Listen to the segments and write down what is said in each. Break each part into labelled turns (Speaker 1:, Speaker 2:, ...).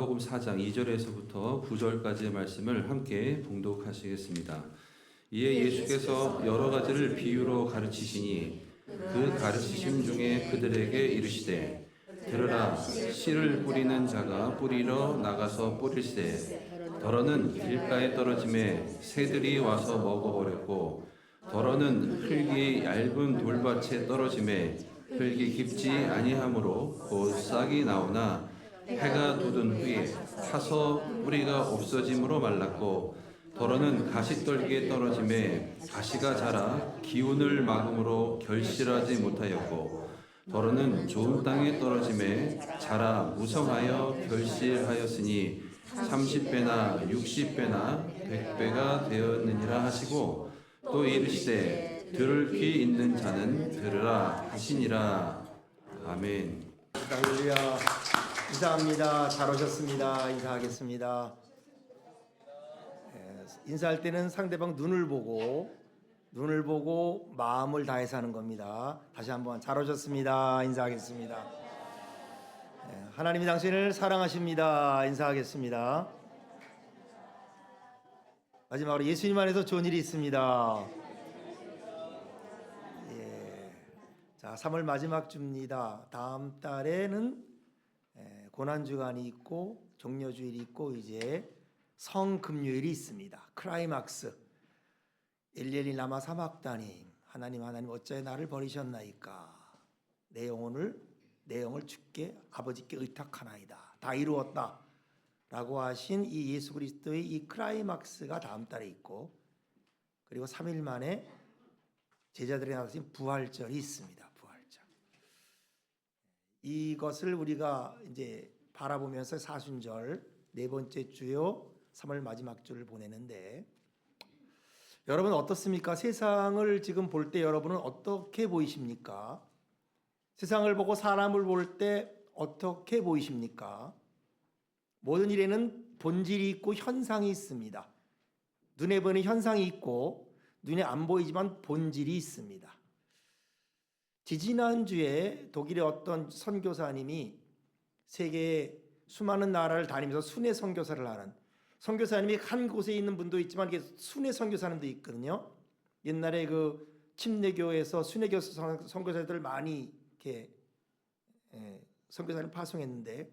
Speaker 1: 마가복음 4장 2절에서부터 9절까지의 말씀을 함께 봉독하시겠습니다. 이에 예수께서 여러 가지를 비유로 가르치시니 그 가르치심 중에 그들에게 이르시되 들으라 씨를 뿌리는 자가 뿌리러 나가서 뿌릴새 더러는 길가에 떨어짐에 새들이 와서 먹어버렸고 더러는 흙이 얇은 돌밭에 떨어짐에 흙이 깊지 아니하므로 곧 싹이 나오나 해가 돋은 후에 타서 뿌리가 없어짐으로 말랐고 더러는 가시떨기에 떨어짐에 가시가 자라 기운을 막음으로 결실하지 못하였고 더러는 좋은 땅에 떨어짐에 자라 무성하여 결실하였으니 30배나 60배나 100배가 되었느니라 하시고 또 이르시되 들을 귀 있는 자는 들으라 하시니라. 아멘.
Speaker 2: 할렐루야. 인사합니다. 잘 오셨습니다. 인사하겠습니다. 인사할 때는 상대방 눈을 보고 마음을 다해서 하는 겁니다. 다시 한번 잘 오셨습니다. 인사하겠습니다. 하나님이 당신을 사랑하십니다. 인사하겠습니다. 마지막으로 예수님 안에서 좋은 일이 있습니다. 자, 3월 마지막 주입니다. 다음 달에는 고난주간이 있고 종려주일이 있고 이제 성금요일이 있습니다. 크라이막스. 엘리엘리 라마 사막다님, 하나님 어찌하여 나를 버리셨나이까. 내 영을 주께 아버지께 의탁하나이다. 다 이루었다 라고 하신 이 예수 그리스도의 이 크라이막스가 다음 달에 있고, 그리고 3일 만에 제자들이 나가신 부활절이 있습니다. 부활절. 이것을 우리가 이제 바라보면서 사순절 네 번째 주요 3월 마지막 주를 보내는데, 여러분 어떻습니까? 세상을 지금 볼 때 여러분은 어떻게 보이십니까? 세상을 보고 사람을 볼 때 어떻게 보이십니까? 모든 일에는 본질이 있고 현상이 있습니다. 눈에 보이는 현상이 있고 눈에 안 보이지만 본질이 있습니다. 지지난주에 독일의 어떤 선교사님이 세계의 수많은 나라를 다니면서 순회 선교사를 하는, 선교사님이 한 곳에 있는 분도 있지만 이게 순회 선교사님도 있거든요. 옛날에 그 침례교에서 순회교 선교사들 많이 이렇게 선교사님 파송했는데,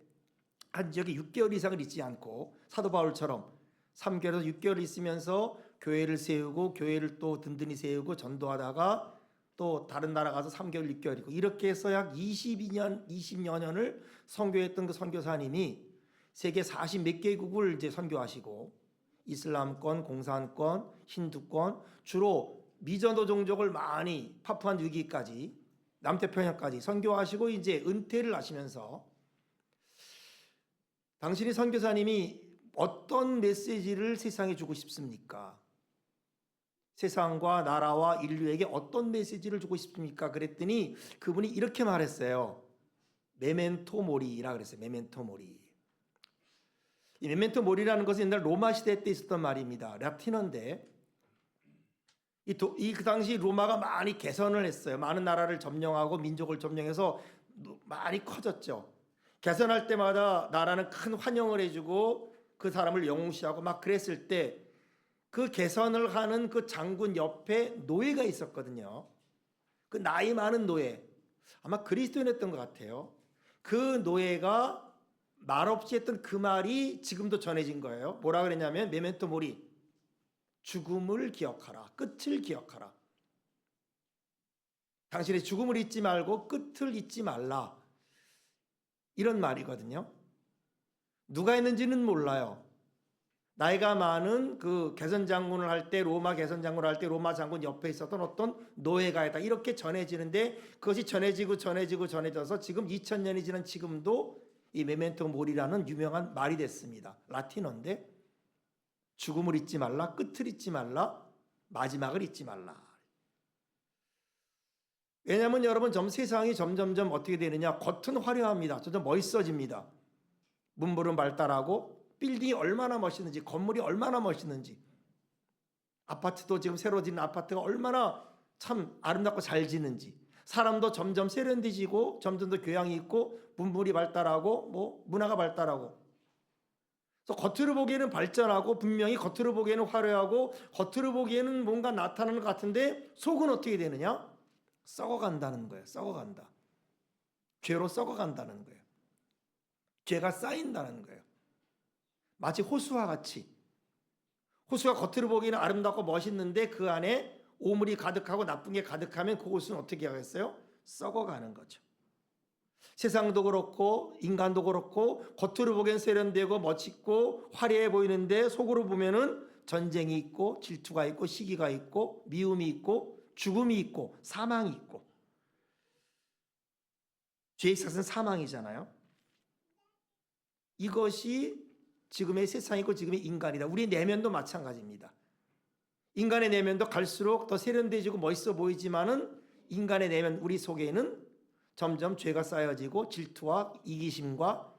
Speaker 2: 한 지역에 6개월 이상을 있지 않고 사도 바울처럼 3개월에서 6개월 있으면서 교회를 세우고 교회를 또 든든히 세우고 전도하다가 또 다른 나라 가서 3개월, 6개월이고 이렇게 해서 약 20여 년을 선교했던 그 선교사님이 세계 40 몇 개국을 이제 선교하시고 이슬람권, 공산권, 힌두권, 주로 미전도 종족을 많이 파푸아뉴기니까지 남태평양까지 선교하시고 이제 은퇴를 하시면서, 당신이 선교사님이 어떤 메시지를 세상에 주고 싶습니까? 세상과 나라와 인류에게 어떤 메시지를 주고 싶습니까? 그랬더니 그분이 이렇게 말했어요. 메멘토 모리라 그랬어요. 메멘토 모리. 이 메멘토 모리라는 것은 옛날 로마 시대 때 있었던 말입니다. 라틴어인데 그 당시 로마가 많이 개선을 했어요. 많은 나라를 점령하고 민족을 점령해서 많이 커졌죠. 개선할 때마다 나라는 큰 환영을 해주고 그 사람을 영웅시하고 막 그랬을 때 그 개선을 하는 그 장군 옆에 노예가 있었거든요. 그 나이 많은 노예, 아마 그리스도인이었던 것 같아요. 그 노예가 말없이 했던 그 말이 지금도 전해진 거예요. 뭐라 그랬냐면 메멘토 모리, 죽음을 기억하라, 끝을 기억하라. 당신의 죽음을 잊지 말고 끝을 잊지 말라, 이런 말이거든요. 누가 했는지는 몰라요. 나이가 많은 그 개선장군을 할 때, 로마 개선장군을 할 때 로마 장군 옆에 있었던 어떤 노예가 했다, 이렇게 전해지는데, 그것이 전해져서 지금 2000년이 지난 지금도 이 메멘토 모리라는 유명한 말이 됐습니다. 라틴어인데 죽음을 잊지 말라, 끝을 잊지 말라, 마지막을 잊지 말라. 왜냐하면 여러분 세상이 점점점 어떻게 되느냐, 겉은 화려합니다. 점점 멋있어집니다. 문물은 발달하고 빌딩이 얼마나 멋있는지, 건물이 얼마나 멋있는지, 아파트도 지금 새로 짓는 아파트가 얼마나 참 아름답고 잘 짓는지, 사람도 점점 세련되지고 점점 더 교양이 있고 문물이 발달하고 문화가 발달하고, 그래서 겉으로 보기에는 발전하고 분명히 겉으로 보기에는 화려하고 겉으로 보기에는 뭔가 나타나는 것 같은데 속은 어떻게 되느냐? 썩어간다는 거예요. 썩어간다. 죄로 썩어간다는 거예요. 죄가 쌓인다는 거예요. 마치 호수와 같이. 호수가 겉으로 보기에는 아름답고 멋있는데 그 안에 오물이 가득하고 나쁜 게 가득하면 그 호수는 어떻게 하겠어요? 썩어가는 거죠. 세상도 그렇고 인간도 그렇고 겉으로 보기엔 세련되고 멋있고 화려해 보이는데 속으로 보면은 전쟁이 있고 질투가 있고 시기가 있고 미움이 있고 죽음이 있고 사망이 있고. 죄의 삭은 사망이잖아요. 이것이 지금의 세상이고 지금의 인간이다. 우리 내면도 마찬가지입니다. 인간의 내면도 갈수록 더 세련되지고 멋있어 보이지만은 인간의 내면 우리 속에는 점점 죄가 쌓여지고 질투와 이기심과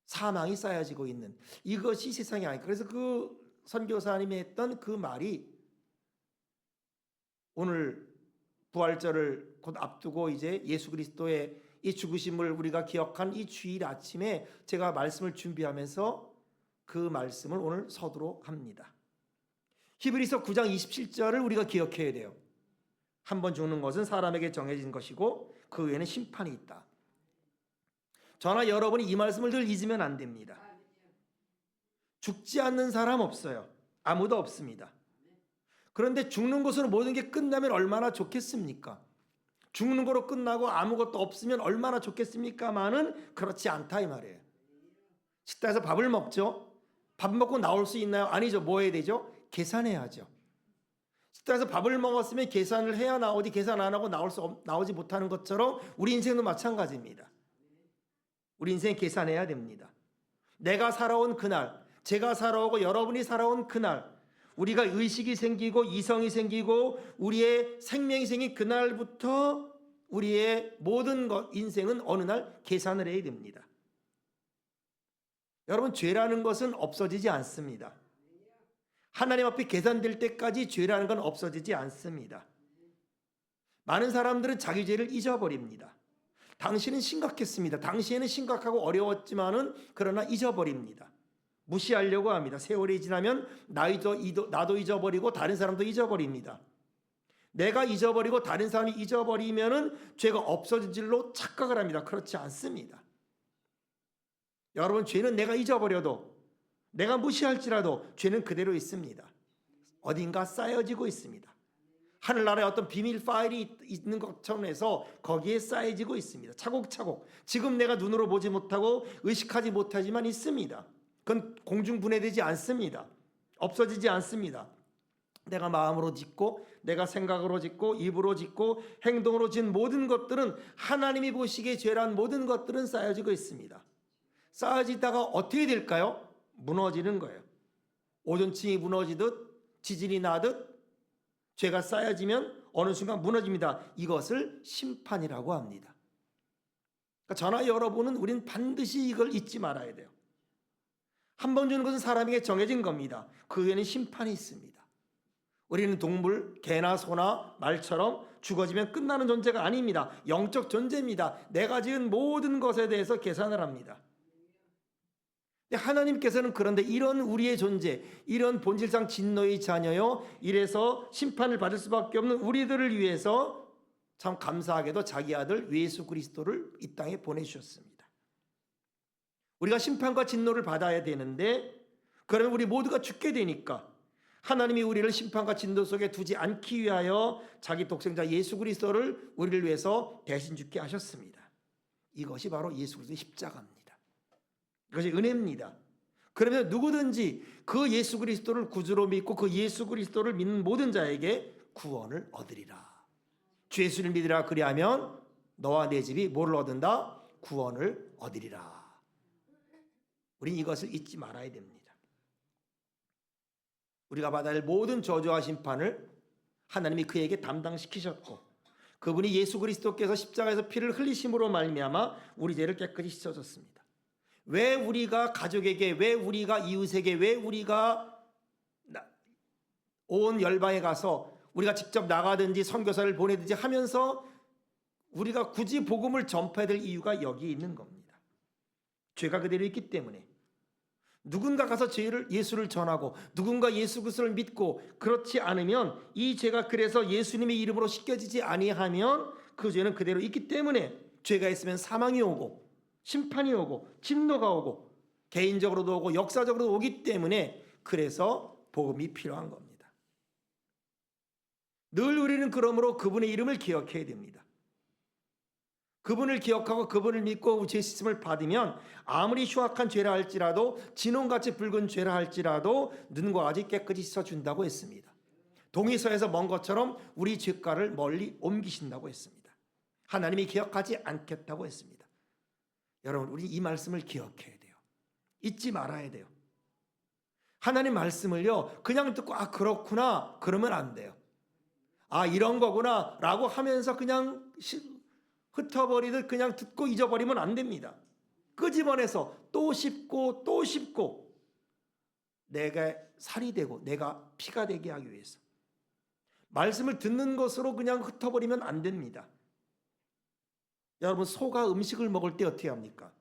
Speaker 2: 사망이 쌓여지고 있는 이것이 세상이 아닐까. 그래서 그 선교사님이 했던 그 말이 오늘 부활절을 곧 앞두고 이제 예수 그리스도의 이 죽으심을 우리가 기억한 이 주일 아침에 제가 말씀을 준비하면서 그 말씀을 오늘 서두록 합니다. 히브리서 9장 27절을 우리가 기억해야 돼요. 한 번 죽는 것은 사람에게 정해진 것이고 그 후에는 심판이 있다. 저나 여러분이 이 말씀을 늘 잊으면 안 됩니다. 죽지 않는 사람 없어요. 아무도 없습니다. 그런데 죽는 것으로 모든 게 끝나면 얼마나 좋겠습니까? 죽는 거로 끝나고 아무것도 없으면 얼마나 좋겠습니까만은 그렇지 않다 이 말이에요. 식당에서 밥을 먹죠. 밥 먹고 나올 수 있나요? 아니죠. 뭐 해야 되죠? 계산해야죠. 식당에서 밥을 먹었으면 계산을 해야 나오지 계산 안 하고 나오지 못하는 것처럼 우리 인생도 마찬가지입니다. 우리 인생 계산해야 됩니다. 내가 살아온 그날, 제가 살아오고 여러분이 살아온 그날, 우리가 의식이 생기고 이성이 생기고 우리의 생명이 생긴 그날부터 우리의 모든 인생은 어느 날 계산을 해야 됩니다. 여러분, 죄라는 것은 없어지지 않습니다. 하나님 앞에 계산될 때까지 죄라는 건 없어지지 않습니다. 많은 사람들은 자기 죄를 잊어버립니다. 당신은 심각했습니다. 당시에는 심각하고 어려웠지만은 그러나 잊어버립니다. 무시하려고 합니다. 세월이 지나면 나도 잊어버리고 다른 사람도 잊어버립니다. 내가 잊어버리고 다른 사람이 잊어버리면은 죄가 없어질 줄로 착각을 합니다. 그렇지 않습니다. 여러분, 죄는 내가 잊어버려도 내가 무시할지라도 죄는 그대로 있습니다. 어딘가 쌓여지고 있습니다. 하늘나라에 어떤 비밀 파일이 있는 것처럼 해서 거기에 쌓여지고 있습니다. 차곡차곡. 지금 내가 눈으로 보지 못하고 의식하지 못하지만 있습니다. 그건 공중분해되지 않습니다. 없어지지 않습니다. 내가 마음으로 짓고 내가 생각으로 짓고 입으로 짓고 행동으로 짓는 모든 것들은 하나님이 보시기에 죄란 모든 것들은 쌓여지고 있습니다. 쌓여지다가 어떻게 될까요? 무너지는 거예요. 오존층이 무너지듯 지진이 나듯 죄가 쌓여지면 어느 순간 무너집니다. 이것을 심판이라고 합니다. 그러니까 저나 여러분은 우리는 반드시 이걸 잊지 말아야 돼요. 한 번 주는 것은 사람에게 정해진 겁니다. 그 후에는 심판이 있습니다. 우리는 동물, 개나 소나 말처럼 죽어지면 끝나는 존재가 아닙니다. 영적 존재입니다. 내가 지은 모든 것에 대해서 계산을 합니다. 하나님께서는 그런데 이런 우리의 존재, 이런 본질상 진노의 자녀요, 이래서 심판을 받을 수밖에 없는 우리들을 위해서 참 감사하게도 자기 아들 예수 그리스도를 이 땅에 보내주셨습니다. 우리가 심판과 진노를 받아야 되는데 그러면 우리 모두가 죽게 되니까 하나님이 우리를 심판과 진노 속에 두지 않기 위하여 자기 독생자 예수 그리스도를 우리를 위해서 대신 죽게 하셨습니다. 이것이 바로 예수 그리스도의 십자가입니다. 이것이 은혜입니다. 그러면 누구든지 그 예수 그리스도를 구주로 믿고 그 예수 그리스도를 믿는 모든 자에게 구원을 얻으리라. 주 예수를 믿으라. 그리하면 너와 내 집이 뭐를 얻는다? 구원을 얻으리라. 우린 이것을 잊지 말아야 됩니다. 우리가 받아야 할 모든 저주와 심판을 하나님이 그에게 담당시키셨고 그분이 예수 그리스도께서 십자가에서 피를 흘리심으로 말미암아 우리 죄를 깨끗이 씻어줬습니다. 왜 우리가 가족에게, 왜 우리가 이웃에게, 왜 우리가 온 열방에 가서 우리가 직접 나가든지 선교사를 보내든지 하면서 우리가 굳이 복음을 전파해야 될 이유가 여기 있는 겁니다. 죄가 그대로 있기 때문에. 누군가 가서 예수를 전하고 누군가 예수 그리스도를 믿고 그렇지 않으면 이 죄가 그래서 예수님의 이름으로 씻겨지지 아니하면 그 죄는 그대로 있기 때문에 죄가 있으면 사망이 오고 심판이 오고 진노가 오고 개인적으로도 오고 역사적으로도 오기 때문에 그래서 복음이 필요한 겁니다. 늘 우리는 그러므로 그분의 이름을 기억해야 됩니다. 그분을 기억하고 그분을 믿고 죄 씻음을 받으면 아무리 흉악한 죄라 할지라도 진홍같이 붉은 죄라 할지라도 눈과 아직 깨끗이 씻어준다고 했습니다. 동의서에서 먼 것처럼 우리 죄가를 멀리 옮기신다고 했습니다. 하나님이 기억하지 않겠다고 했습니다. 여러분, 우리 이 말씀을 기억해야 돼요. 잊지 말아야 돼요. 하나님 말씀을요 그냥 듣고 그렇구나 그러면 안 돼요. 이런 거구나 라고 하면서 그냥 흩어버리듯 그냥 듣고 잊어버리면 안 됩니다. 끄집어내서 또 씹고 또 씹고 내가 살이 되고 내가 피가 되게 하기 위해서 말씀을 듣는 것으로 그냥 흩어버리면 안 됩니다. 여러분, 소가 음식을 먹을 때 어떻게 합니까?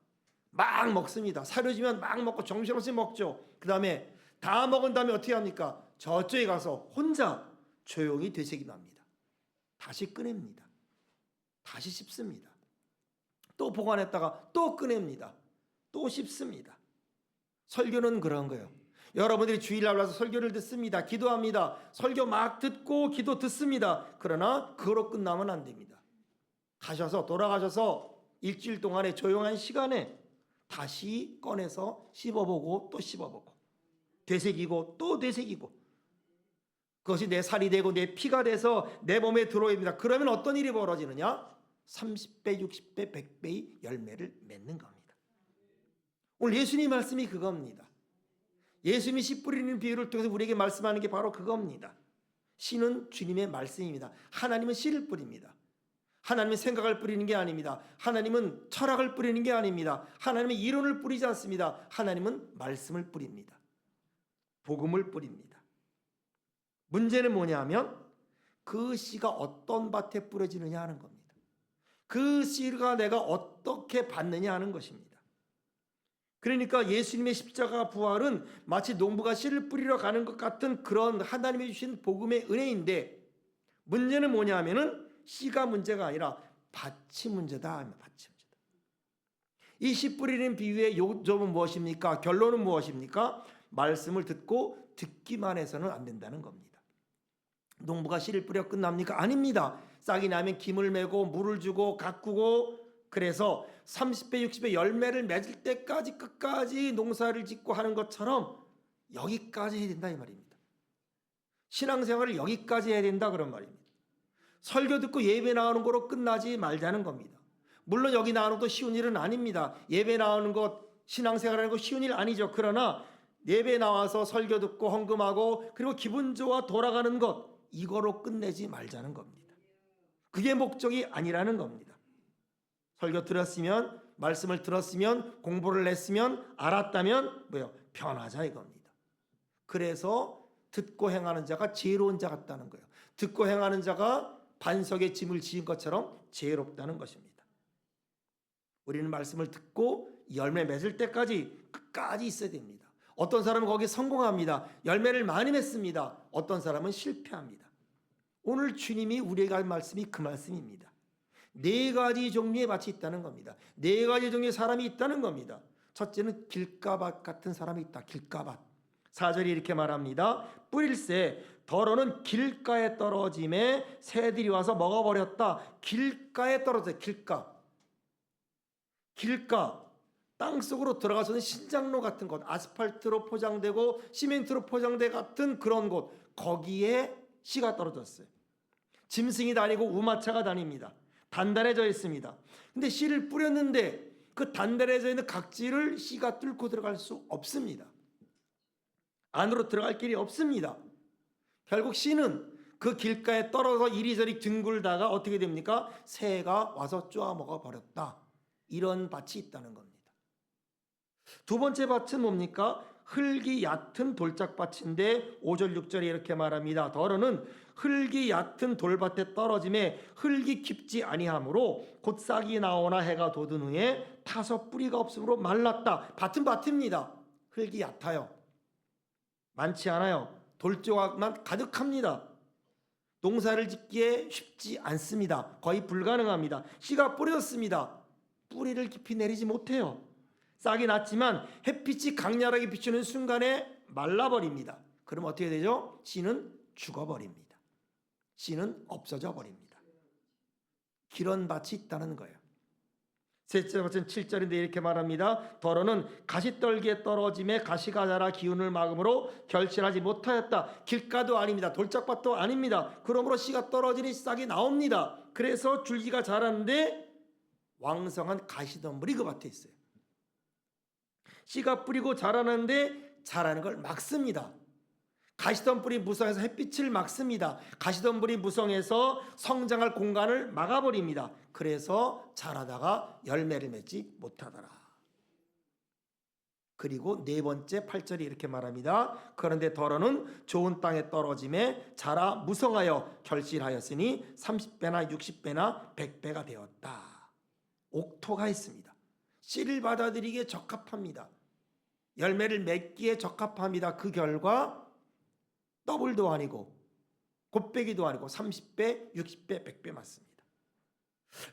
Speaker 2: 막 먹습니다. 사료지면 막 먹고 정신없이 먹죠. 그 다음에 다 먹은 다음에 어떻게 합니까? 저쪽에 가서 혼자 조용히 되새김합니다. 다시 꺼냅니다. 다시 씹습니다. 또 보관했다가 또 꺼냅니다. 또 씹습니다. 설교는 그런 거예요. 여러분들이 주일날 와서 설교를 듣습니다. 기도합니다. 설교 막 듣고 기도 듣습니다. 그러나 그거로 끝나면 안 됩니다. 돌아가셔서 일주일 동안의 조용한 시간에 다시 꺼내서 씹어보고 또 씹어보고 되새기고 또 되새기고 그것이 내 살이 되고 내 피가 돼서 내 몸에 들어옵니다. 그러면 어떤 일이 벌어지느냐? 30배, 60배, 100배의 열매를 맺는 겁니다. 오늘 예수님 말씀이 그겁니다. 예수님이 씨 뿌리는 비유를 통해서 우리에게 말씀하는 게 바로 그겁니다. 씨는 주님의 말씀입니다. 하나님은 씨를 뿌립니다. 하나님은 생각을 뿌리는 게 아닙니다. 하나님은 철학을 뿌리는 게 아닙니다. 하나님은 이론을 뿌리지 않습니다. 하나님은 말씀을 뿌립니다. 복음을 뿌립니다. 문제는 뭐냐면 그 씨가 어떤 밭에 뿌려지느냐 하는 겁니다. 그 씨가 내가 어떻게 받느냐 하는 것입니다. 그러니까 예수님의 십자가 부활은 마치 농부가 씨를 뿌리러 가는 것 같은 그런 하나님이 주신 복음의 은혜인데 문제는 뭐냐면은 씨가 문제가 아니라 밭이 문제다. 밭이 문제다. 이 씨 뿌리는 비유의 요점은 무엇입니까? 결론은 무엇입니까? 말씀을 듣고 듣기만 해서는 안 된다는 겁니다. 농부가 씨를 뿌려 끝납니까? 아닙니다. 싹이 나면 김을 메고 물을 주고 가꾸고 그래서 30배 60배 열매를 맺을 때까지 끝까지 농사를 짓고 하는 것처럼 여기까지 해야 된다 이 말입니다. 신앙생활을 여기까지 해야 된다 그런 말입니다. 설교 듣고 예배 나오는 거로 끝나지 말자는 겁니다. 물론 여기 나오는 것도 쉬운 일은 아닙니다. 예배 나오는 것, 신앙생활하는 거 쉬운 일 아니죠. 그러나 예배 나와서 설교 듣고 헌금하고 그리고 기분 좋아 돌아가는 것 이거로 끝내지 말자는 겁니다. 그게 목적이 아니라는 겁니다. 설교 들었으면 말씀을 들었으면 공부를 했으면 알았다면 변하자 이겁니다. 그래서 듣고 행하는 자가 지혜로운 자 같다는 거예요. 듣고 행하는 자가 반석에 짐을 지은 것처럼 지혜롭다는 것입니다. 우리는 말씀을 듣고 열매 맺을 때까지 끝까지 있어야 됩니다. 어떤 사람은 거기에 성공합니다. 열매를 많이 맺습니다. 어떤 사람은 실패합니다. 오늘 주님이 우리에게 할 말씀이 그 말씀입니다. 4가지 종류의 밭이 있다는 겁니다. 4가지 종류의 사람이 있다는 겁니다. 첫째는 길가밭 같은 사람이 있다. 길가밭. 4절이 이렇게 말합니다. 뿌릴새 더러는 길가에 떨어짐에 새들이 와서 먹어버렸다. 길가에 떨어져. 길가. 땅속으로 들어가서는 신장로 같은 곳, 아스팔트로 포장되고 시멘트로 포장돼 같은 그런 곳, 거기에 씨가 떨어졌어요. 짐승이 다니고 우마차가 다닙니다. 단단해져 있습니다. 근데 씨를 뿌렸는데 그 단단해져 있는 각지를 씨가 뚫고 들어갈 수 없습니다. 안으로 들어갈 길이 없습니다. 결국 씨는 그 길가에 떨어져 이리저리 뒹굴다가 어떻게 됩니까? 새가 와서 쪼아먹어 버렸다. 이런 밭이 있다는 겁니다. 두 번째 밭은 뭡니까? 흙이 얕은 돌짝밭인데 5절 6절에 이렇게 말합니다. 더러는 흙이 얕은 돌밭에 떨어짐에 흙이 깊지 아니하므로 곧 싹이 나오나 해가 돋은 후에 타서 뿌리가 없으므로 말랐다. 밭은 밭입니다. 흙이 얕아요. 많지 않아요. 돌조각만 가득합니다. 농사를 짓기에 쉽지 않습니다. 거의 불가능합니다. 씨가 뿌려졌습니다. 뿌리를 깊이 내리지 못해요. 싹이 났지만 햇빛이 강렬하게 비추는 순간에 말라버립니다. 그럼 어떻게 되죠? 씨는 죽어버립니다. 씨는 없어져 버립니다. 기런 밭이 있다는 거예요. 셋째 버튼 7절인데 이렇게 말합니다. 더러는 가시떨기에 떨어짐에 가시가 자라 기운을 막음으로 결실하지 못하였다. 길가도 아닙니다. 돌짝밭도 아닙니다. 그러므로 씨가 떨어지니 싹이 나옵니다. 그래서 줄기가 자라는데 왕성한 가시덤불이 그 밭에 있어요. 씨가 뿌리고 자라는데 자라는 걸 막습니다. 가시덤불이 무성해서 햇빛을 막습니다. 가시덤불이 무성해서 성장할 공간을 막아버립니다. 그래서 자라다가 열매를 맺지 못하더라. 그리고 네 번째 8절이 이렇게 말합니다. 그런데 더러는 좋은 땅에 떨어짐에 자라 무성하여 결실하였으니 30배나 60배나 100배가 되었다. 옥토가 있습니다. 씨를 받아들이기에 적합합니다. 열매를 맺기에 적합합니다. 그 결과 더블도 아니고 곱빼기도 아니고 30배, 60배, 100배 맞습니다.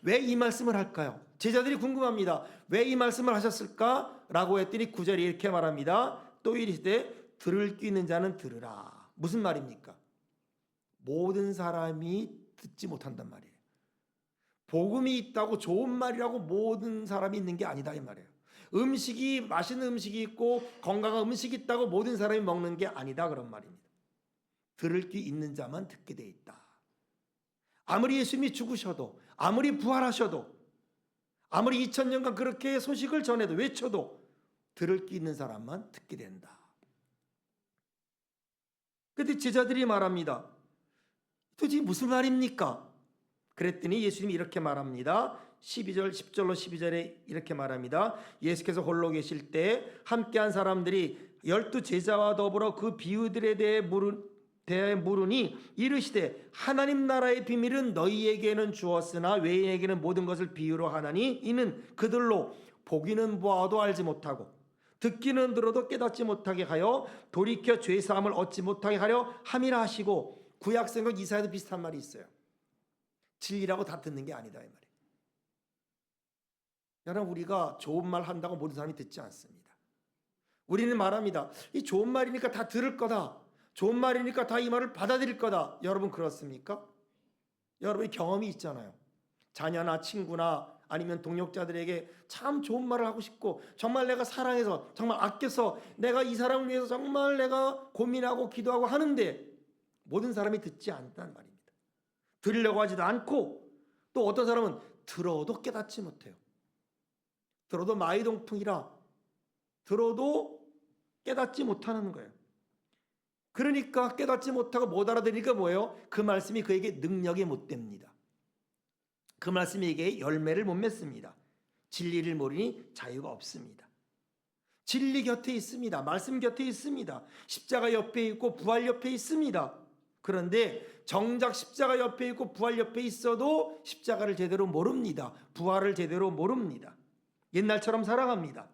Speaker 2: 왜 이 말씀을 할까요? 제자들이 궁금합니다. 왜 이 말씀을 하셨을까? 라고 했더니 9절이 이렇게 말합니다. 또 이르시되 들을 귀 있는 자는 들으라. 무슨 말입니까? 모든 사람이 듣지 못한단 말이에요. 복음이 있다고 좋은 말이라고 모든 사람이 있는 게 아니다 이 말이에요. 음식이 맛있는 음식이 있고 건강한 음식이 있다고 모든 사람이 먹는 게 아니다 그런 말입니다. 들을 귀 있는 자만 듣게 돼 있다. 아무리 예수님이 죽으셔도 아무리 부활하셔도 아무리 2000년간 그렇게 소식을 전해도 외쳐도 들을 귀 있는 사람만 듣게 된다. 그런데 제자들이 말합니다. 도대체 무슨 말입니까? 그랬더니 예수님이 이렇게 말합니다. 10절로 12절에 이렇게 말합니다. 예수께서 홀로 계실 때 함께한 사람들이 12 제자와 더불어 그 비유들에 대해 물으니 이르시되 하나님 나라의 비밀은 너희에게는 주었으나 외인에게는 모든 것을 비유로 하나니 이는 그들로 보기는 보아도 알지 못하고 듣기는 들어도 깨닫지 못하게 하여 돌이켜 죄사함을 얻지 못하게 하려 함이라 하시고 구약성경 이사야도 비슷한 말이 있어요. 진리라고 다 듣는 게 아니다 이 말이에요. 여러분 우리가 좋은 말 한다고 모든 사람이 듣지 않습니다. 우리는 말합니다. 이 좋은 말이니까 다 들을 거다. 좋은 말이니까 다 이 말을 받아들일 거다. 여러분 그렇습니까? 여러분이 경험이 있잖아요. 자녀나 친구나 아니면 동역자들에게 참 좋은 말을 하고 싶고 정말 내가 사랑해서 정말 아껴서 내가 이 사람을 위해서 정말 내가 고민하고 기도하고 하는데 모든 사람이 듣지 않는다는 말입니다. 들으려고 하지도 않고 또 어떤 사람은 들어도 깨닫지 못해요. 들어도 마이동풍이라 들어도 깨닫지 못하는 거예요. 그러니까 깨닫지 못하고 못 알아들으니까 뭐예요? 그 말씀이 그에게 능력이 못 됩니다. 그 말씀이 에게 열매를 못 맺습니다. 진리를 모르니 자유가 없습니다. 진리 곁에 있습니다. 말씀 곁에 있습니다. 십자가 옆에 있고 부활 옆에 있습니다. 그런데 정작 십자가 옆에 있고 부활 옆에 있어도 십자가를 제대로 모릅니다. 부활을 제대로 모릅니다. 옛날처럼 살아갑니다.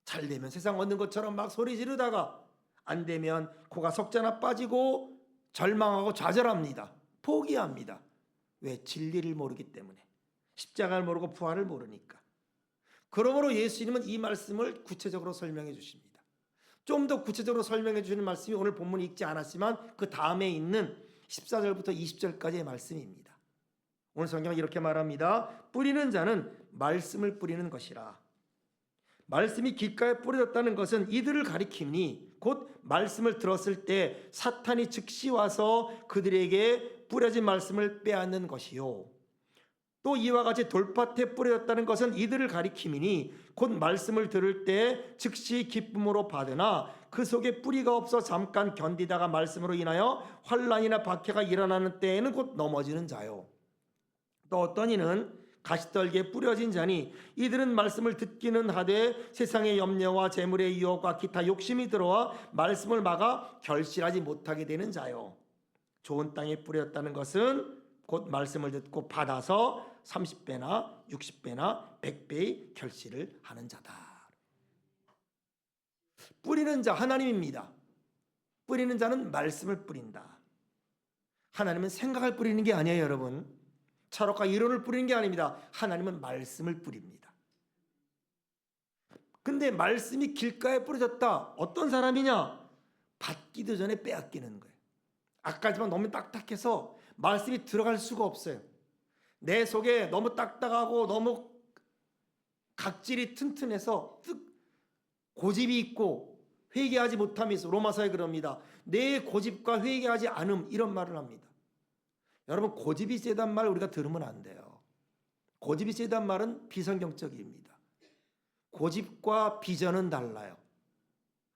Speaker 2: 잘 되면 세상 얻는 것처럼 막 소리 지르다가 안 되면 코가 석자나 빠지고 절망하고 좌절합니다. 포기합니다. 왜? 진리를 모르기 때문에. 십자가를 모르고 부활을 모르니까. 그러므로 예수님은 이 말씀을 구체적으로 설명해 주십니다. 좀 더 구체적으로 설명해 주시는 말씀이 오늘 본문에 읽지 않았지만 그 다음에 있는 14절부터 20절까지의 말씀입니다. 오늘 성경은 이렇게 말합니다. 뿌리는 자는 말씀을 뿌리는 것이라. 말씀이 귓가에 뿌려졌다는 것은 이들을 가리키니 곧 말씀을 들었을 때 사탄이 즉시 와서 그들에게 뿌려진 말씀을 빼앗는 것이요. 또 이와 같이 돌밭에 뿌려졌다는 것은 이들을 가리킴이니 곧 말씀을 들을 때 즉시 기쁨으로 받으나 그 속에 뿌리가 없어 잠깐 견디다가 말씀으로 인하여 환난이나 박해가 일어나는 때에는 곧 넘어지는 자요. 또 어떤 이는 가시떨기에 뿌려진 자니 이들은 말씀을 듣기는 하되 세상의 염려와 재물의 유혹과 기타 욕심이 들어와 말씀을 막아 결실하지 못하게 되는 자요. 좋은 땅에 뿌렸다는 것은 곧 말씀을 듣고 받아서 30배나 60배나 100배의 결실을 하는 자다. 뿌리는 자 하나님입니다. 뿌리는 자는 말씀을 뿌린다. 하나님은 생각을 뿌리는 게 아니에요, 여러분. 철학과 이론을 뿌리는 게 아닙니다. 하나님은 말씀을 뿌립니다. 근데 말씀이 길가에 뿌려졌다. 어떤 사람이냐? 받기도 전에 빼앗기는 거예요. 아까지만 너무 딱딱해서 말씀이 들어갈 수가 없어요. 내 속에 너무 딱딱하고 너무 각질이 튼튼해서 고집이 있고 회개하지 못함이 있어. 로마서에 그럽니다. 내 고집과 회개하지 않음, 이런 말을 합니다. 여러분, 고집이 세단 말 우리가 들으면 안 돼요. 고집이 세단 말은 비성경적입니다. 고집과 비전은 달라요.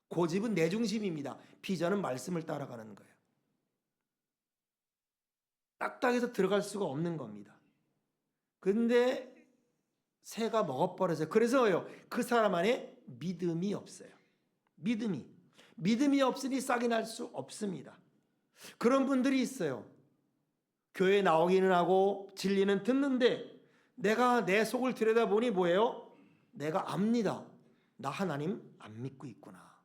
Speaker 2: 고집은 내 중심입니다. 비전은 말씀을 따라가는 거예요. 딱딱해서 들어갈 수가 없는 겁니다. 근데 새가 먹어버려서요. 그래서요, 그 사람 안에 믿음이 없어요. 믿음이 없으니 싹이 날 수 없습니다. 그런 분들이 있어요. 교회 나오기는 하고 진리는 듣는데 내가 내 속을 들여다보니 뭐예요? 내가 압니다. 나 하나님 안 믿고 있구나.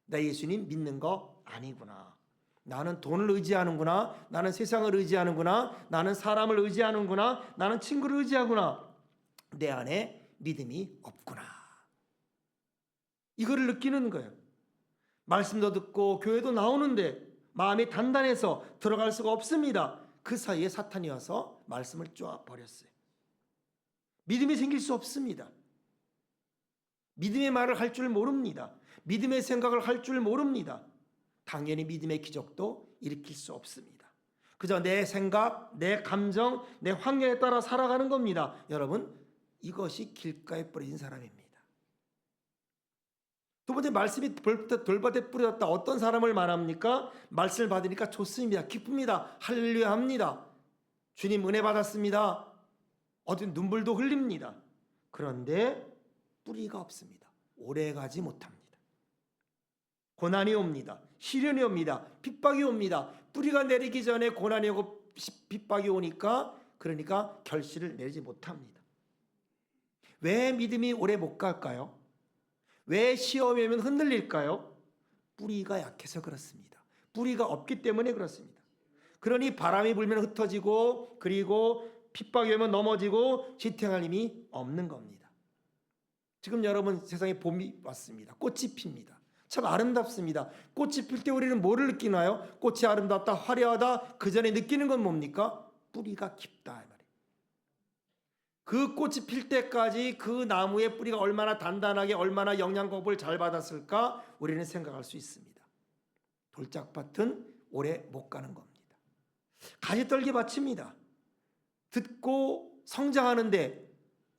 Speaker 2: 나 예수님 믿는 거 아니구나. 나는 돈을 의지하는구나. 나는 세상을 의지하는구나. 나는 사람을 의지하는구나. 나는 친구를 의지하구나. 내 안에 믿음이 없구나. 이거를 느끼는 거예요. 말씀도 듣고 교회도 나오는데 마음이 단단해서 들어갈 수가 없습니다. 그 사이에 사탄이 와서 말씀을 쪼아 버렸어요. 믿음이 생길 수 없습니다. 믿음의 말을 할 줄 모릅니다. 믿음의 생각을 할 줄 모릅니다. 당연히 믿음의 기적도 일으킬 수 없습니다. 그저 내 생각, 내 감정, 내 환경에 따라 살아가는 겁니다. 여러분, 이것이 길가에 뿌려진 사람입니다. 두 번째, 말씀이 돌밭에 뿌려졌다. 어떤 사람을 말합니까? 말씀을 받으니까 좋습니다. 기쁩니다. 할렐루야 합니다. 주님 은혜 받았습니다. 어떤 눈물도 흘립니다. 그런데 뿌리가 없습니다. 오래가지 못합니다. 고난이 옵니다. 시련이 옵니다. 핍박이 옵니다. 뿌리가 내리기 전에 고난이 오고 핍박이 오니까 그러니까 결실을 내리지 못합니다. 왜 믿음이 오래 못 갈까요? 왜 시험이 오면 흔들릴까요? 뿌리가 약해서 그렇습니다. 뿌리가 없기 때문에 그렇습니다. 그러니 바람이 불면 흩어지고 그리고 핍박이 오면 넘어지고 지탱할 힘이 없는 겁니다. 지금 여러분, 세상에 봄이 왔습니다. 꽃이 핍니다. 참 아름답습니다. 꽃이 필 때 우리는 뭐를 느끼나요? 꽃이 아름답다, 화려하다. 그 전에 느끼는 건 뭡니까? 뿌리가 깊다, 이 말이에요. 그 꽃이 필 때까지 그 나무의 뿌리가 얼마나 단단하게, 얼마나 영양공급을 잘 받았을까 우리는 생각할 수 있습니다. 돌짝밭은 오래 못 가는 겁니다. 가지떨기 밭입니다. 듣고 성장하는데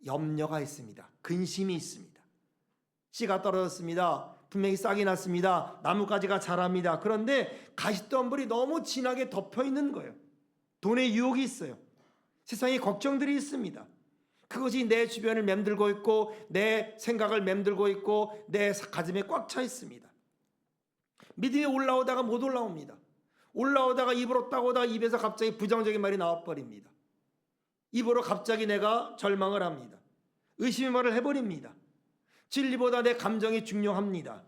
Speaker 2: 염려가 있습니다. 근심이 있습니다. 씨가 떨어졌습니다. 분명히 싹이 났습니다. 나뭇가지가 자랍니다. 그런데 가시덤불이 너무 진하게 덮여 있는 거예요. 돈의 유혹이 있어요. 세상에 걱정들이 있습니다. 그것이 내 주변을 맴들고 있고 내 생각을 맴들고 있고 내 가슴에 꽉 차 있습니다. 믿음이 올라오다가 못 올라옵니다. 올라오다가 입으로 따고다가 입에서 갑자기 부정적인 말이 나와버립니다. 입으로 갑자기 내가 절망을 합니다. 의심의 말을 해버립니다. 진리보다 내 감정이 중요합니다.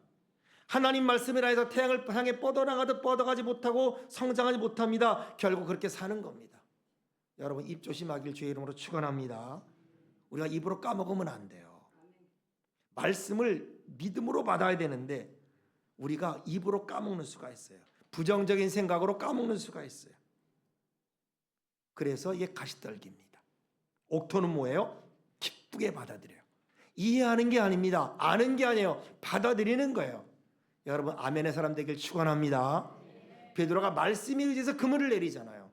Speaker 2: 하나님 말씀이라 해서 태양을 향해 뻗어나가듯 뻗어가지 못하고 성장하지 못합니다. 결국 그렇게 사는 겁니다. 여러분, 입 조심하길 주의 이름으로 축원합니다. 우리가 입으로 까먹으면 안 돼요. 말씀을 믿음으로 받아야 되는데 우리가 입으로 까먹는 수가 있어요. 부정적인 생각으로 까먹는 수가 있어요. 그래서 이게 가시떨기입니다. 옥토는 뭐예요? 기쁘게 받아들여요. 이해하는 게 아닙니다. 아는 게 아니에요. 받아들이는 거예요. 여러분, 아멘의 사람 되길 축원합니다. 베드로가 말씀에 의지해서 그물을 내리잖아요.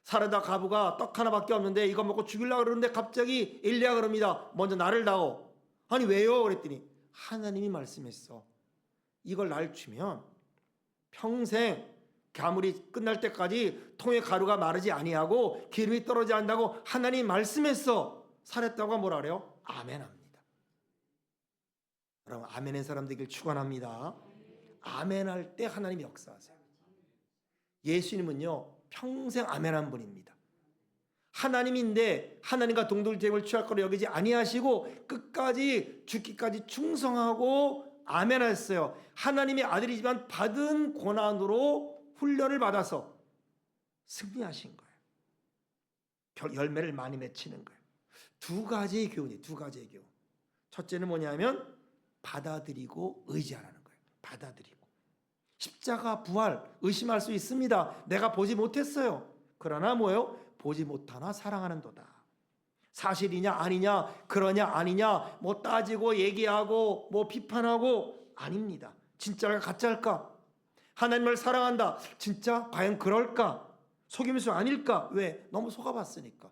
Speaker 2: 사르다 가부가 떡 하나밖에 없는데 이거 먹고 죽이려고 그러는데 갑자기 엘리야가 그럽니다. 먼저 나를 다오. 아니 왜요? 그랬더니 하나님이 말씀했어. 이걸 날 주면 평생 가물이 끝날 때까지 통에 가루가 마르지 아니하고 기름이 떨어지지 않는다고 하나님이 말씀했어. 살았다고 뭐라 그래요? 아멘합니다. 여러분, 아멘의 사람 되길 축원합니다. 아멘할 때 하나님이 역사하세요. 예수님은요 평생 아멘한 분입니다. 하나님인데 하나님과 동등됨을 취할 거로 여기지 아니하시고 끝까지 죽기까지 충성하고 아멘 하셨어요. 하나님의 아들이지만 받은 고난으로 훈련을 받아서 승리하신 거예요. 열매를 많이 맺히는 거예요. 두 가지의 교훈이에요. 두 가지의 교훈. 첫째는 뭐냐면 받아들이고 의지하라는 거예요. 받아들이고. 십자가 부활 의심할 수 있습니다. 내가 보지 못했어요. 그러나 뭐예요? 보지 못하나 사랑하는도다. 사실이냐 아니냐, 그러냐 아니냐, 뭐 따지고 얘기하고 뭐 비판하고 아닙니다. 진짜가 가짜일까? 하나님을 사랑한다. 진짜 과연 그럴까? 속임수 아닐까? 왜? 너무 속아봤으니까.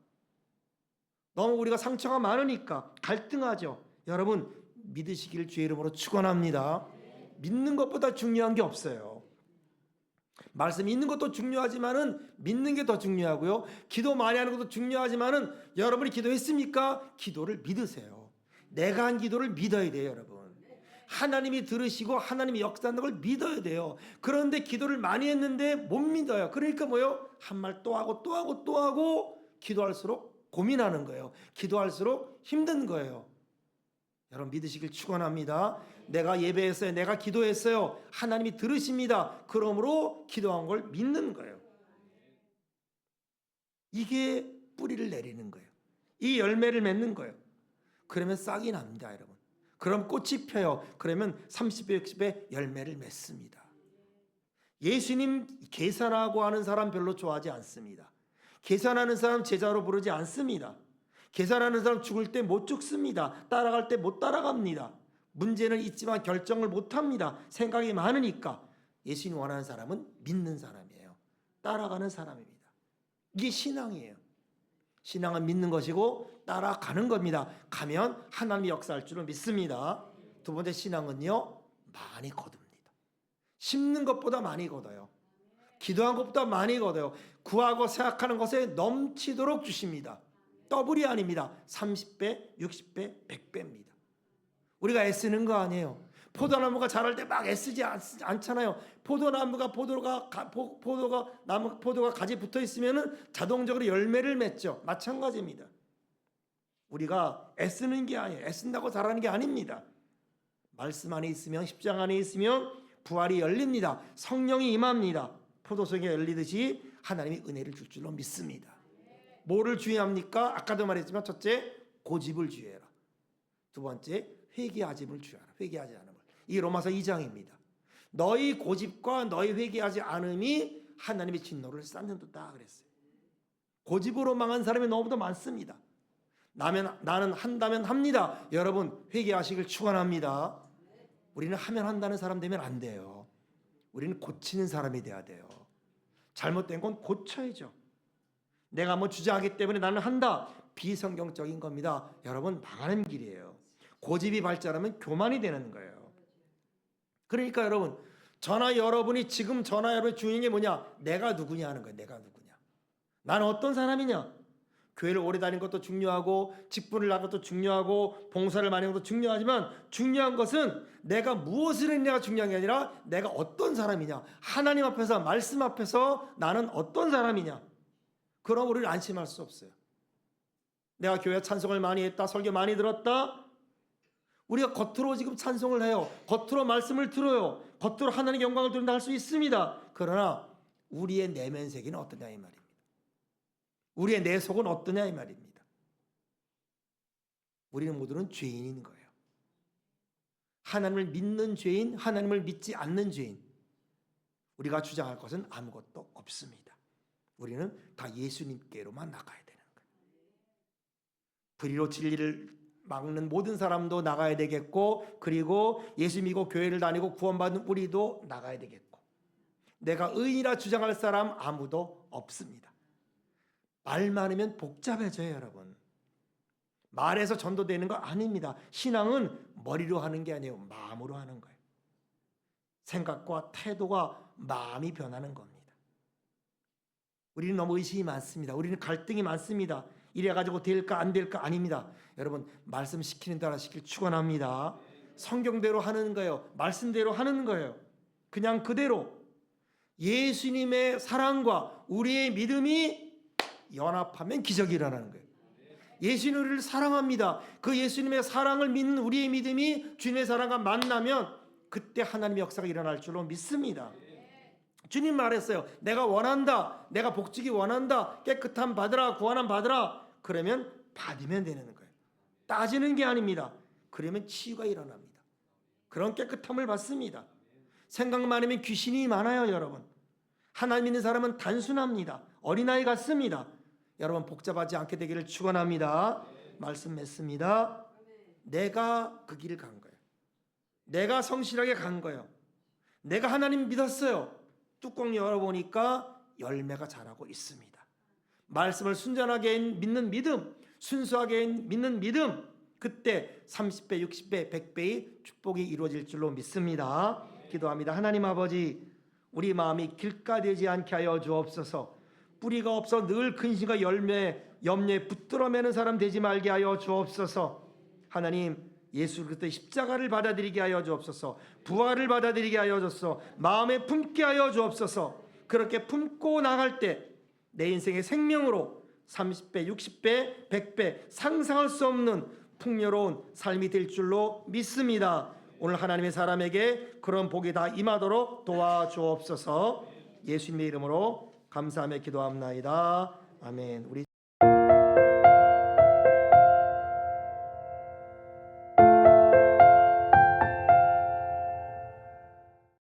Speaker 2: 너무 우리가 상처가 많으니까 갈등하죠. 여러분 믿으시길 주의 이름으로 축원합니다. 믿는 것보다 중요한 게 없어요. 말씀 있는 것도 중요하지만은 믿는 게 더 중요하고요. 기도 많이 하는 것도 중요하지만은 여러분이 기도했습니까? 기도를 믿으세요. 내가 한 기도를 믿어야 돼요, 여러분. 하나님이 들으시고 하나님이 역사하는 걸 믿어야 돼요. 그런데 기도를 많이 했는데 못 믿어요. 그러니까 뭐요? 한 말 또 하고 또 하고 또 하고 기도할수록 고민하는 거예요. 기도할수록 힘든 거예요. 여러분 믿으시길 축원합니다. 내가 예배했어요. 내가 기도했어요. 하나님이 들으십니다. 그러므로 기도한 걸 믿는 거예요. 이게 뿌리를 내리는 거예요. 이 열매를 맺는 거예요. 그러면 싹이 납니다, 여러분. 그럼 꽃이 펴요. 그러면 30배, 60배 열매를 맺습니다. 예수님 계산하고 하는 사람 별로 좋아하지 않습니다. 계산하는 사람 제자로 부르지 않습니다. 계산하는 사람 죽을 때 못 죽습니다. 따라갈 때 못 따라갑니다. 문제는 있지만 결정을 못합니다. 생각이 많으니까. 예수님 원하는 사람은 믿는 사람이에요. 따라가는 사람입니다. 이게 신앙이에요. 신앙은 믿는 것이고 따라가는 겁니다. 가면 하나님이 역사할 줄을 믿습니다. 두 번째 신앙은요, 많이 거둡니다. 심는 것보다 많이 거둬요. 기도한 것보다 많이 거둬요. 구하고 생각하는 것에 넘치도록 주십니다. 더블이 아닙니다. 30배, 60배, 100배입니다. 우리가 애쓰는 거 아니에요. 포도나무가 자랄 때 막 애쓰지 않잖아요. 포도나무가 포도가 가지 붙어 있으면은 자동적으로 열매를 맺죠. 마찬가지입니다. 우리가 애쓰는 게 아니에요. 애쓴다고 자라는 게 아닙니다. 말씀 안에 있으면, 십자가 안에 있으면 부활이 열립니다. 성령이 임합니다. 포도송이 열리듯이 하나님이 은혜를 줄 줄로 믿습니다. 뭐를 주의합니까? 아까도 말했지만 첫째, 고집을 주의해라. 두 번째, 회개하짐을 주의하라. 회개하지 않음을. 이 로마서 2장입니다. 너희 고집과 너희 회개하지 않음이 하나님의 진노를 쌓는도다 그랬어요. 고집으로 망한 사람이 너무도 많습니다. 나는 한다면 합니다. 여러분 회개하시길 축원합니다. 우리는 하면 한다는 사람 되면 안 돼요. 우리는 고치는 사람이 돼야 돼요. 잘못된 건 고쳐야죠. 내가 뭐 주장하기 때문에 나는 한다. 비성경적인 겁니다. 여러분 망하는 길이에요. 고집이 발전하면 교만이 되는 거예요. 그러니까 여러분 여러분이 지금 여러분의 중요한 게 뭐냐? 내가 누구냐 하는 거예요. 내가 누구냐? 나는 어떤 사람이냐? 교회를 오래 다닌 것도 중요하고 직분을 나간 것도 중요하고 봉사를 많이 한 것도 중요하지만 중요한 것은 내가 무엇을 했냐가 중요한 게 아니라 내가 어떤 사람이냐. 하나님 앞에서 말씀 앞에서 나는 어떤 사람이냐. 그럼 우리는 안심할 수 없어요. 내가 교회 찬송을 많이 했다. 설교 많이 들었다. 우리가 겉으로 지금 찬송을 해요. 겉으로 말씀을 들어요. 겉으로 하나님의 영광을 드린다 할 수 있습니다. 그러나 우리의 내면 세계는 어떠냐 이 말입니다. 우리의 내 속은 어떠냐 이 말입니다. 우리는 모두는 죄인인 거예요. 하나님을 믿는 죄인, 하나님을 믿지 않는 죄인. 우리가 주장할 것은 아무것도 없습니다. 우리는 다 예수님께로만 나가야 되는 거예요. 불의로 진리를 막는 모든 사람도 나가야 되겠고, 그리고 예수 믿고 교회를 다니고 구원받은 우리도 나가야 되겠고, 내가 의인이라 주장할 사람 아무도 없습니다. 말 많으면 복잡해져요, 여러분. 말에서 전도되는 거 아닙니다. 신앙은 머리로 하는 게 아니에요. 마음으로 하는 거예요. 생각과 태도가 마음이 변하는 겁니다. 우리는 너무 의심이 많습니다. 우리는 갈등이 많습니다. 이래가지고 될까 안 될까 아닙니다. 여러분 말씀 시키는 대로 시킬 축원합니다. 성경대로 하는 거예요. 말씀대로 하는 거예요. 그냥 그대로 예수님의 사랑과 우리의 믿음이 연합하면 기적이 일어나는 거예요. 예수님을 사랑합니다. 그 예수님의 사랑을 믿는 우리의 믿음이 주님의 사랑과 만나면 그때 하나님의 역사가 일어날 줄로 믿습니다. 주님 말했어요. 내가 원한다. 내가 복지기 원한다. 깨끗함 받으라. 구원함 받으라. 그러면 받으면 되는 거예요. 따지는 게 아닙니다. 그러면 치유가 일어납니다. 그런 깨끗함을 받습니다. 생각 많으면 귀신이 많아요, 여러분. 하나님 믿는 사람은 단순합니다. 어린아이 같습니다. 여러분 복잡하지 않게 되기를 축원합니다. 말씀 맺습니다. 내가 그 길을 간 거예요. 내가 성실하게 간 거예요. 내가 하나님 믿었어요. 뚜껑 열어보니까 열매가 자라고 있습니다. 말씀을 순전하게 믿는 믿음, 순수하게 믿는 믿음, 그때 30배, 60배, 100배의 축복이 이루어질 줄로 믿습니다. 기도합니다. 하나님 아버지, 우리 마음이 길가되지 않게 하여 주옵소서. 뿌리가 없어 늘 근심과 염려에 붙들어 매는 사람 되지 말게 하여 주옵소서. 하나님, 예수 그리스도의 십자가를 받아들이게 하여 주옵소서. 부활을 받아들이게 하여 주옵소서. 마음에 품게 하여 주옵소서. 그렇게 품고 나갈 때 내 인생의 생명으로 30배, 60배, 100배 상상할 수 없는 풍요로운 삶이 될 줄로 믿습니다. 오늘 하나님의 사람에게 그런 복이 다 임하도록 도와주옵소서. 예수님의 이름으로 감사하며 기도합나이다. 아멘. 우리